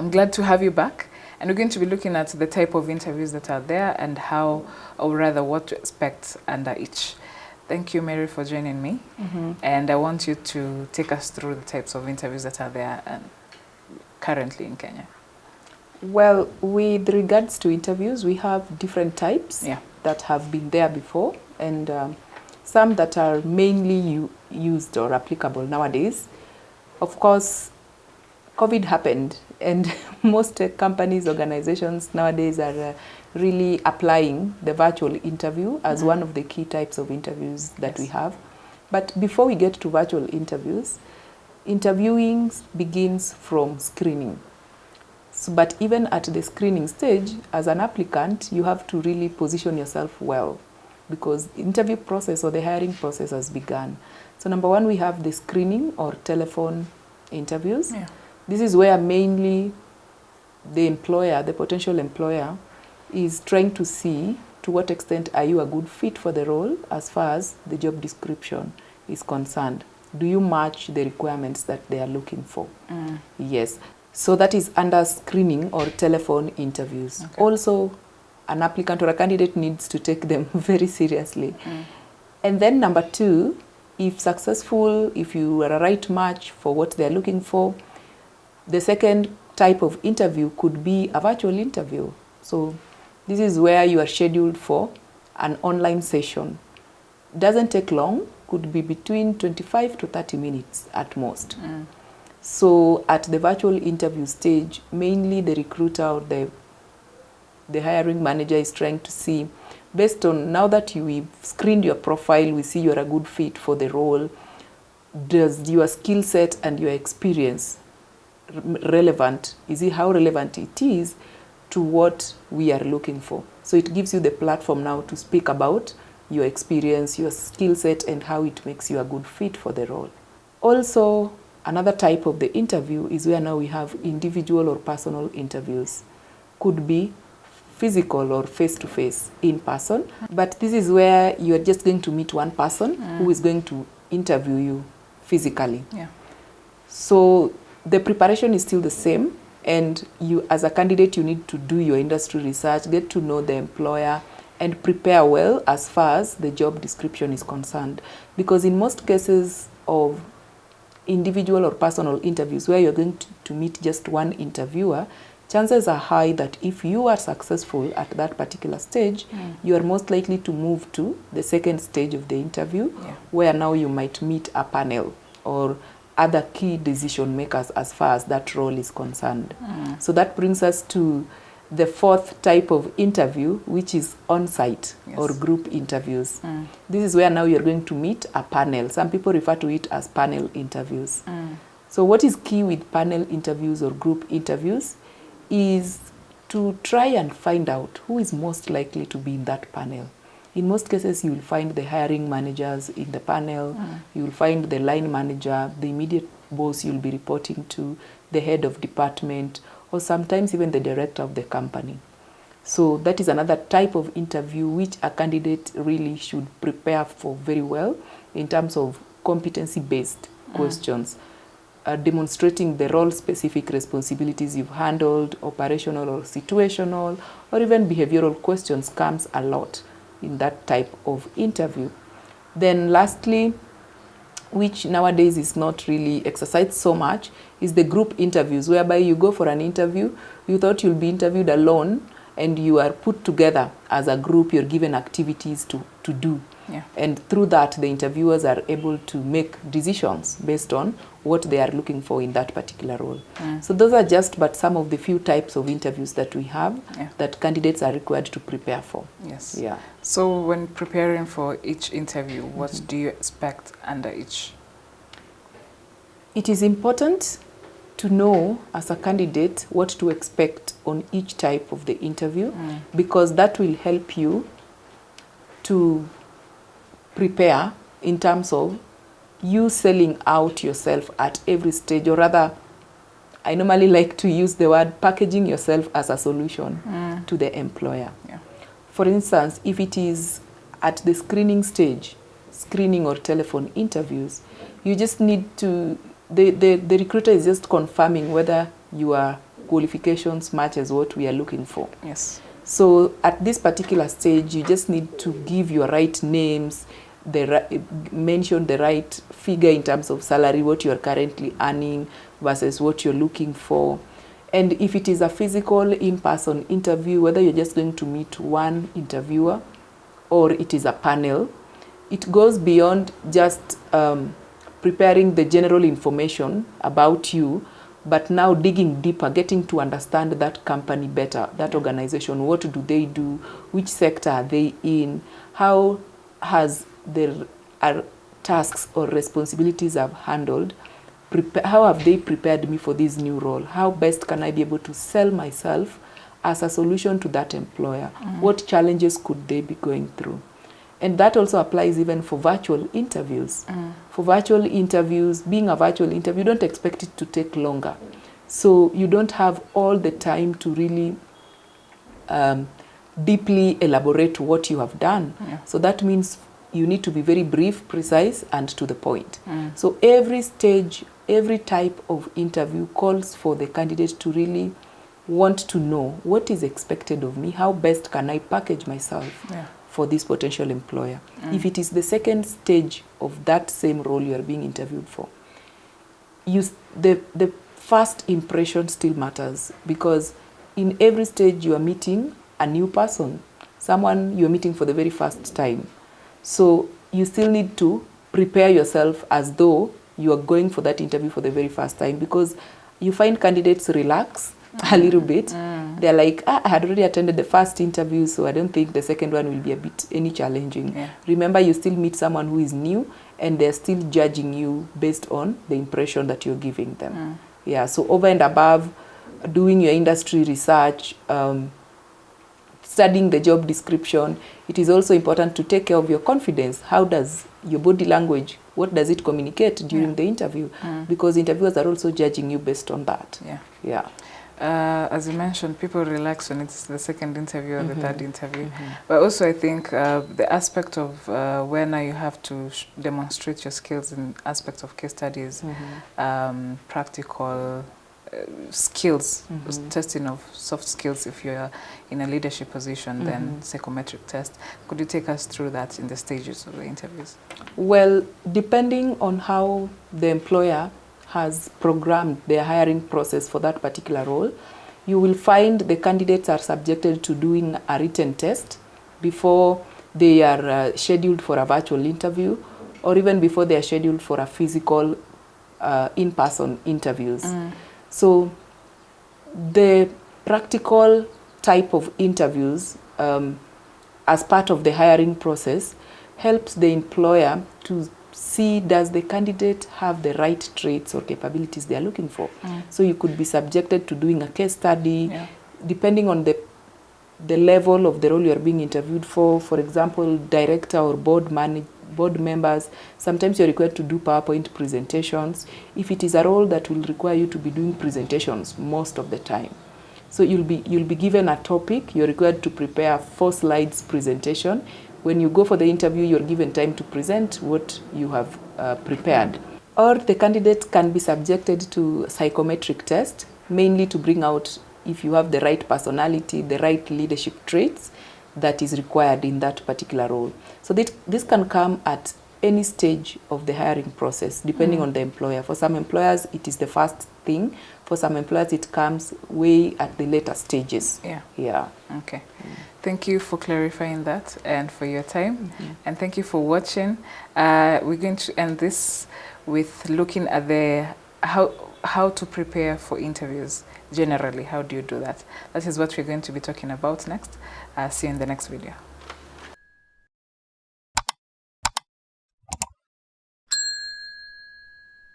I'm glad to have you back. And we're going to be looking at the type of interviews that are there and how, or rather what to expect under each. Thank you, Mary, for joining me. And I want you to take us through the types of interviews that are there and currently in Kenya. Well, with regards to interviews, we have different types that have been there before, and some that are mainly used or applicable nowadays. Of course, COVID happened, and most companies, organizations nowadays are really applying the virtual interview as one of the key types of interviews that we have. But before we get to virtual interviews, interviewing begins from screening. So, but even at the screening stage, as an applicant, you have to really position yourself well, because the interview process or the hiring process has begun. So number one, we have the screening or telephone interviews. This is where mainly the employer, the potential employer, is trying to see to what extent are you a good fit for the role as far as the job description is concerned. Do you match the requirements that they are looking for? Yes. So that is under screening or telephone interviews. Also, an applicant or a candidate needs to take them very seriously. And then number two, if successful, if you are a right match for what they're looking for, the second type of interview could be a virtual interview. So this is where you are scheduled for an online session. Doesn't take long, could be between 25 to 30 minutes at most. So at the virtual interview stage, mainly the recruiter or the hiring manager is trying to see, based on now that we've screened your profile, we see you're a good fit for the role, does your skill set and your experience relevant? Is it how relevant it is to what we are looking for? So it gives you the platform now to speak about your experience, your skill set, and how it makes you a good fit for the role. Also, another type of the interview is where now we have individual or personal interviews. Could be physical or face-to-face, in person. But this is where you are just going to meet one person who is going to interview you physically. So the preparation is still the same, and you as a candidate, you need to do your industry research, get to know the employer, and prepare well as far as the job description is concerned. Because in most cases of individual or personal interviews where you're going to meet just one interviewer, chances are high that if you are successful at that particular stage, you are most likely to move to the second stage of the interview, where now you might meet a panel or other key decision makers as far as that role is concerned. So that brings us to the fourth type of interview, which is on-site or group interviews. This is where now you're going to meet a panel. Some people refer to it as panel interviews. So what is key with panel interviews or group interviews is to try and find out who is most likely to be in that panel. In most cases, you will find the hiring managers in the panel, you will find the line manager, the immediate boss you'll be reporting to, the head of department, or sometimes even the director of the company. So that is another type of interview which a candidate really should prepare for very well in terms of competency-based questions. Demonstrating the role-specific responsibilities you've handled, operational or situational, or even behavioral questions comes a lot in that type of interview. Then lastly, which nowadays is not really exercised so much, is the group interviews, whereby you go for an interview, you thought you'll be interviewed alone, and you are put together as a group, you're given activities to do. And through that, the interviewers are able to make decisions based on what they are looking for in that particular role. So those are just but some of the few types of interviews that we have that candidates are required to prepare for. So when preparing for each interview, what do you expect under each? It is important to know as a candidate what to expect on each type of the interview, because that will help you to prepare in terms of you selling out yourself at every stage, or rather, I normally like to use the word packaging yourself as a solution to the employer. For instance, if it is at the screening stage, screening or telephone interviews, you just need to, the recruiter is just confirming whether you are qualifications matches what we are looking for. Yes. So at this particular stage, you just need to give your right names, mention the right figure in terms of salary, what you are currently earning versus what you're looking for. And if it is a physical in-person interview, whether you're just going to meet one interviewer or it is a panel, it goes beyond just preparing the general information about you, but now digging deeper, getting to understand that company better, that organization, what do they do, which sector are they in, how has their tasks or responsibilities I've handled, how have they prepared me for this new role, how best can I be able to sell myself as a solution to that employer, what challenges could they be going through. And that also applies even for virtual interviews. For virtual interviews, being a virtual interview, you don't expect it to take longer. So you don't have all the time to really deeply elaborate what you have done. Yeah. So that means you need to be very brief, precise, and to the point. So every stage, every type of interview calls for the candidate to really want to know what is expected of me, how best can I package myself for this potential employer. If it is the second stage of that same role you are being interviewed for, the first impression still matters, because in every stage you are meeting a new person, someone you're meeting for the very first time. So you still need to prepare yourself as though you are going for that interview for the very first time, because you find candidates relax a little bit. They're like, I had already attended the first interview, so I don't think the second one will be a bit any challenging. Yeah. Remember, you still meet someone who is new, and they're still judging you based on the impression that you're giving them. Yeah, so over and above doing your industry research, studying the job description, it is also important to take care of your confidence. How does your body language, what does it communicate during the interview? Because interviewers are also judging you based on that. Yeah. As you mentioned, people relax when it's the second interview or the third interview. But also I think the aspect of where now you have to demonstrate your skills in aspects of case studies, practical skills, testing of soft skills if you're in a leadership position, then psychometric test. Could you take us through that in the stages of the interviews? Well, depending on how the employer has programmed their hiring process for that particular role, you will find the candidates are subjected to doing a written test before they are scheduled for a virtual interview, or even before they are scheduled for a physical in-person interviews. So the practical type of interviews as part of the hiring process helps the employer to see, does the candidate have the right traits or capabilities they are looking for. So you could be subjected to doing a case study, depending on the level of the role you are being interviewed for. For example, director or board members, sometimes you're required to do PowerPoint presentations. If it is a role that will require you to be doing presentations most of the time. So you'll be given a topic, you're required to prepare a 4 slides presentation. When you go for the interview, you're given time to present what you have prepared. Or the candidate can be subjected to psychometric test, mainly to bring out if you have the right personality, the right leadership traits that is required in that particular role. So this can come at any stage of the hiring process, depending on the employer. For some employers, it is the first thing. For some employers, it comes way at the later stages. Yeah. Okay. Thank you for clarifying that and for your time. And thank you for watching. We're going to end this with looking at the how to prepare for interviews generally. How do you do that? That is what we're going to be talking about next. See you in the next video.